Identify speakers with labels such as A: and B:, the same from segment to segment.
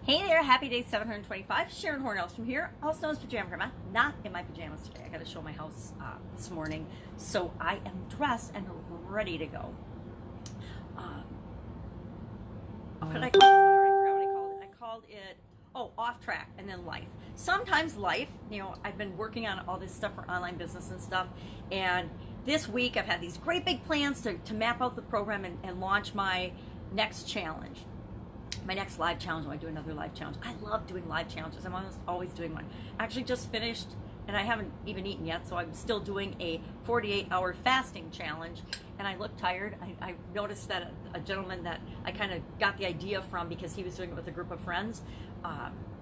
A: Hey there, happy day 725. Sharon Horne-Ellstrom here, also known as Pajama Grandma. Not in my pajamas today. I got to show my house this morning, so I am dressed and ready to go. What did I call it? I already forgot what I called it. I called it, off track and then life. Sometimes life, I've been working on all this stuff for online business and stuff, and this week I've had these great big plans to map out the program and launch my next challenge. My next live challenge. When I do another live challenge. I love doing live challenges. I'm always doing one. Actually just finished, and I haven't even eaten yet, so I'm still doing a 48-hour fasting challenge, and I look tired. I noticed that a gentleman that I kind of got the idea from, because he was doing it with a group of friends,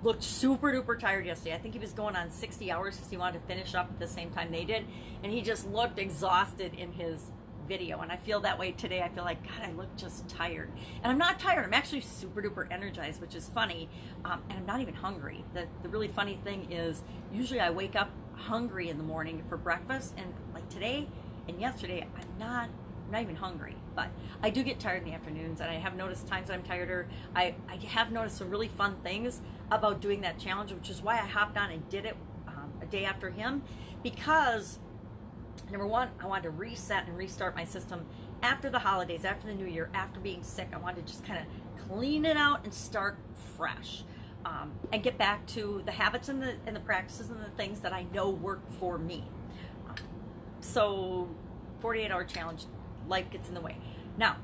A: looked super duper tired yesterday. I think he was going on 60 hours because he wanted to finish up at the same time they did, and he just looked exhausted in his video, and I feel that way today. I feel like, God, I look just tired, and I'm not tired. I'm actually super duper energized, which is funny, and I'm not even hungry. The really funny thing is, usually I wake up hungry in the morning for breakfast, and like today and yesterday, I'm not even hungry, but I do get tired in the afternoons, and I have noticed times that I'm tireder. I have noticed some really fun things about doing that challenge, which is why I hopped on and did it a day after him, because number one, I wanted to reset and restart my system after the holidays, after the new year, after being sick. I wanted to just kind of clean it out and start fresh, and get back to the habits and the practices and the things that I know work for me. So 48-hour challenge, life gets in the way. Now,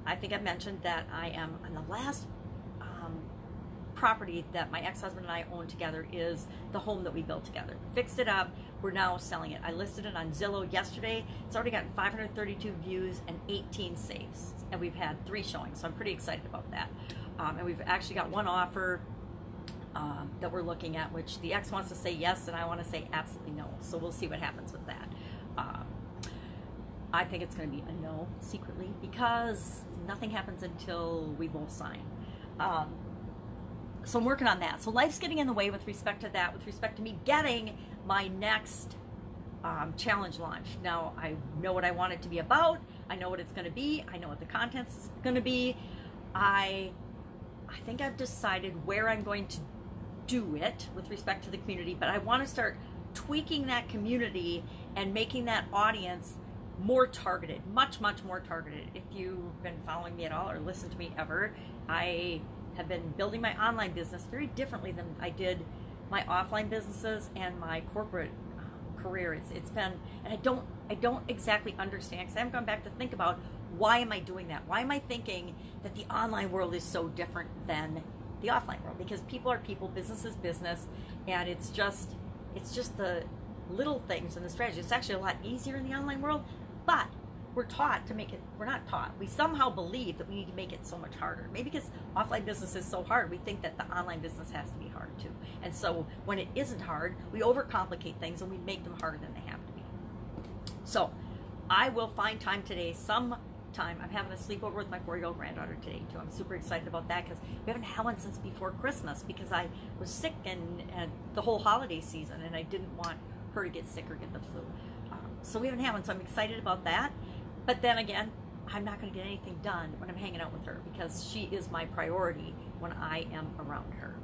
A: I think I've mentioned that I am on the last property that my ex-husband and I own together is the home that we built together. Fixed it up. We're now selling it. I listed it on Zillow yesterday. It's already gotten 532 views and 18 saves, and we've had 3 showings, so I'm pretty excited about that. And we've actually got one offer that we're looking at, which the ex wants to say yes, and I want to say absolutely no. So we'll see what happens with that. I think it's going to be a no secretly, because nothing happens until we both sign. So I'm working on that. So life's getting in the way with respect to that, with respect to me getting my next challenge launched. Now, I know what I want it to be about. I know what it's going to be. I know what the content's going to be. I think I've decided where I'm going to do it with respect to the community, but I want to start tweaking that community and making that audience more targeted, much, much more targeted. If you've been following me at all or listened to me ever, I have been building my online business very differently than I did my offline businesses and my corporate career. It's been, and I don't exactly understand, because I haven't gone back to think about, why am I doing that? Why am I thinking that the online world is so different than the offline world? Because people are people, business is business, and it's just the little things and the strategy. It's actually a lot easier in the online world, but we're taught to make it, we're not taught. We somehow believe that we need to make it so much harder. Maybe because offline business is so hard, we think that the online business has to be hard too. And so when it isn't hard, we overcomplicate things and we make them harder than they have to be. So I will find time today, sometime. I'm having a sleepover with my 4-year-old granddaughter today too. I'm super excited about that, because we haven't had one since before Christmas, because I was sick and the whole holiday season, and I didn't want her to get sick or get the flu. So we haven't had one, so I'm excited about that. But then again, I'm not going to get anything done when I'm hanging out with her, because she is my priority when I am around her.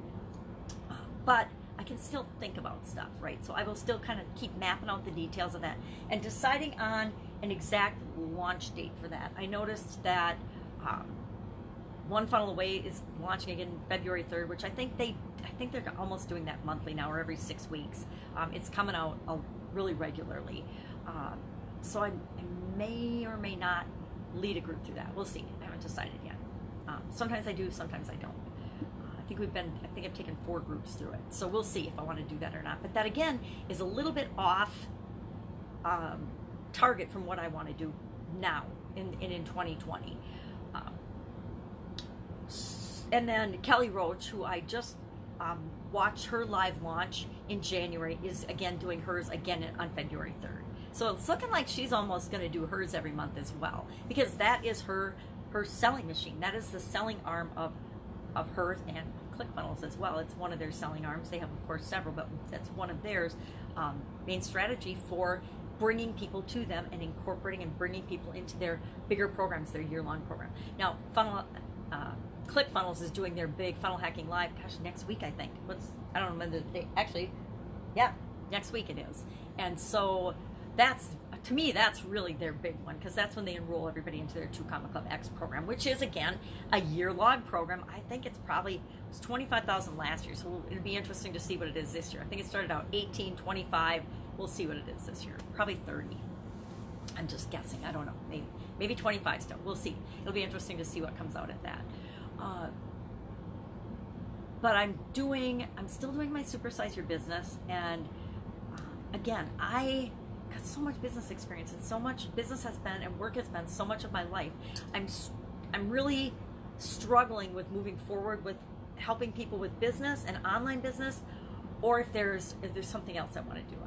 A: But I can still think about stuff, right? So I will still kind of keep mapping out the details of that and deciding on an exact launch date for that. I noticed that One Funnel Away is launching again February 3rd, which I think they're almost doing that monthly now, or every 6 weeks. It's coming out really regularly. So I may or may not lead a group through that. We'll see. I haven't decided yet. Sometimes I do, sometimes I don't. I think I've taken 4 groups through it. So we'll see if I want to do that or not. But that again is a little bit off target from what I want to do now in 2020. And then Kelly Roach, who I just watched her live launch in January, is again doing hers again on February 3rd. So it's looking like she's almost going to do hers every month as well, because that is her selling machine. That is the selling arm of hers, and ClickFunnels as well. It's one of their selling arms. They have, of course, several, but that's one of theirs main strategy for bringing people to them and incorporating and bringing people into their bigger programs, their year-long program. Now, ClickFunnels is doing their big funnel hacking live. Gosh, next week I think. I don't remember the date. Actually, yeah, next week it is. And so to me, that's really their big one, because that's when they enroll everybody into their 2 Comma Club X program, which is, again, a year-long program. I think it was $25,000 last year, so it'll be interesting to see what it is this year. I think it started out 18, 25. We'll see what it is this year. Probably 30. I'm just guessing. I don't know. Maybe 25 still. We'll see. It'll be interesting to see what comes out at that. But I'm still doing my Supersize Your Business, and again, I got so much business experience, and so much business has been, and work has been so much of my life. I'm really struggling with moving forward with helping people with business and online business, or if there's something else I want to do.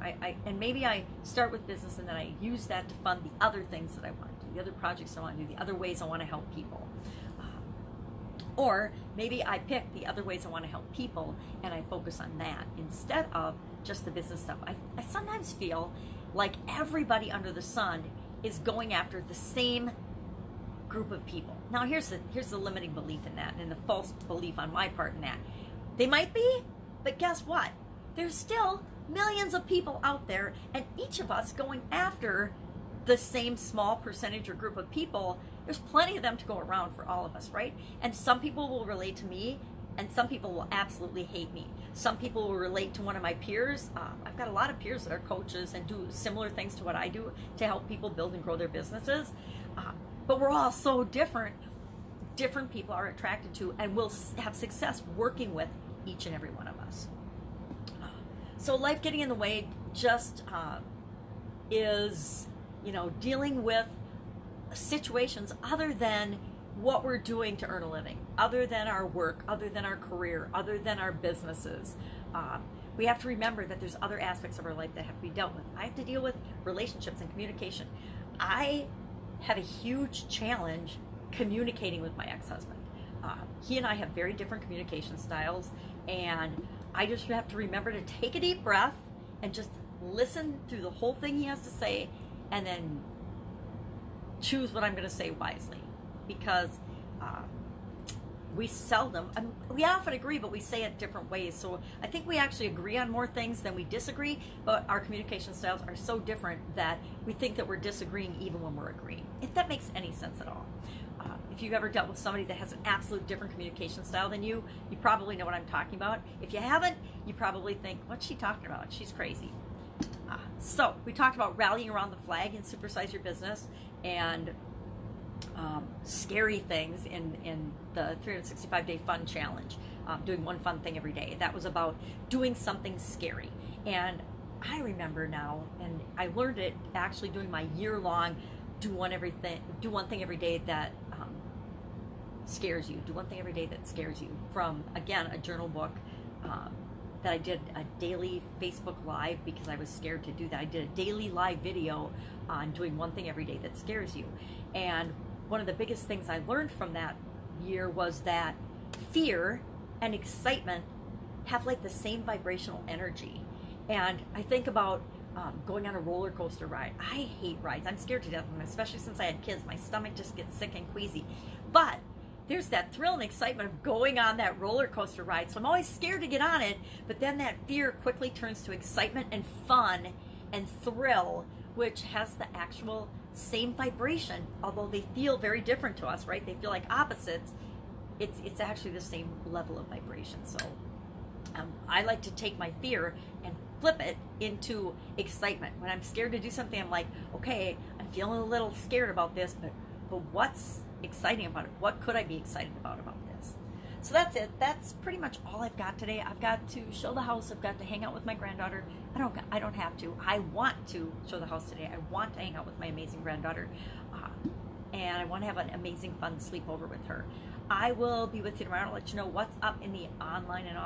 A: And maybe I start with business, and then I use that to fund the other things that I want to do, the other projects I want to do, the other ways I want to help people. Or maybe I pick the other ways I want to help people, and I focus on that instead of just the business stuff. I sometimes feel like everybody under the sun is going after the same group of people. Now here's the limiting belief in that, and the false belief on my part in that. They might be, but guess what? There's still millions of people out there, and each of us going after the same small percentage or group of people. There's plenty of them to go around for all of us, right? And some people will relate to me, and some people will absolutely hate me. Some people will relate to one of my peers. I've got a lot of peers that are coaches and do similar things to what I do to help people build and grow their businesses. But we're all so different. Different people are attracted to and will have success working with each and every one of us. So life getting in the way just is, dealing with situations other than what we're doing to earn a living, other than our work, other than our career, other than our businesses. We have to remember that there's other aspects of our life that have to be dealt with. I have to deal with relationships and communication. I have a huge challenge communicating with my ex-husband. He and I have very different communication styles, and I just have to remember to take a deep breath and just listen through the whole thing he has to say, and then choose what I'm going to say wisely, because we often agree, but we say it different ways. So I think we actually agree on more things than we disagree, but our communication styles are so different that we think that we're disagreeing even when we're agreeing, if that makes any sense at all. If you've ever dealt with somebody that has an absolute different communication style than you probably know what I'm talking about. If you haven't, you probably think, what's she talking about? She's crazy. So we talked about rallying around the flag in Supersize Your Business, and scary things in the 365-day fun challenge, doing one fun thing every day. That was about doing something scary. And I remember now, and I learned it actually doing my year-long do one thing every day that scares you. Do one thing every day that scares you, from, again, a journal book that I did a daily Facebook Live because I was scared to do that. I did a daily live video on doing one thing every day that scares you. And one of the biggest things I learned from that year was that fear and excitement have like the same vibrational energy. And I think about going on a roller coaster ride. I hate rides. I'm scared to death of them, especially since I had kids. My stomach just gets sick and queasy. But there's that thrill and excitement of going on that roller coaster ride. So I'm always scared to get on it, but then that fear quickly turns to excitement and fun and thrill, which has the actual same vibration, although they feel very different to us, right? They feel like opposites. It's actually the same level of vibration. So I like to take my fear and flip it into excitement. When I'm scared to do something, I'm like, okay, I'm feeling a little scared about this, but what's exciting about it? What could I be excited about this? So that's it. That's pretty much all I've got today. I've got to show the house. I've got to hang out with my granddaughter. I don't have to. I want to show the house today. I want to hang out with my amazing granddaughter, and I want to have an amazing, fun sleepover with her. I will be with you tomorrow. I'll let you know what's up in the online and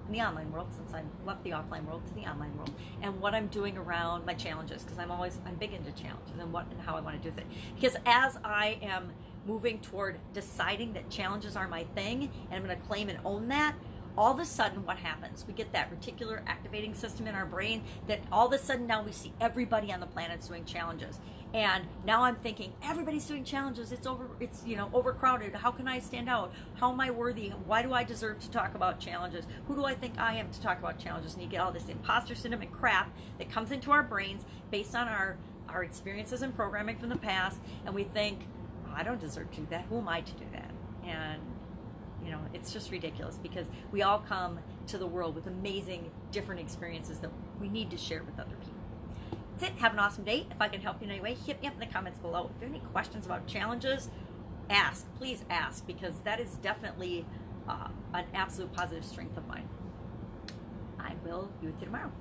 A: in the online world, since I've left the offline world to the online world, and what I'm doing around my challenges, because I'm big into challenges and what and how I want to do it. Because as I am moving toward deciding that challenges are my thing, and I'm going to claim and own that, all of a sudden what happens? We get that reticular activating system in our brain that all of a sudden now we see everybody on the planet doing challenges. And now I'm thinking, everybody's doing challenges. It's overcrowded. How can I stand out? How am I worthy? Why do I deserve to talk about challenges? Who do I think I am to talk about challenges? And you get all this imposter syndrome and crap that comes into our brains based on our experiences and programming from the past. And we think, oh, I don't deserve to do that. Who am I to do that? And it's just ridiculous, because we all come to the world with amazing, different experiences that we need to share with other people. That's it. Have an awesome day. If I can help you in any way, hit me up in the comments below. If there are any questions about challenges, ask. Please ask, because that is definitely an absolute positive strength of mine. I will be with you tomorrow.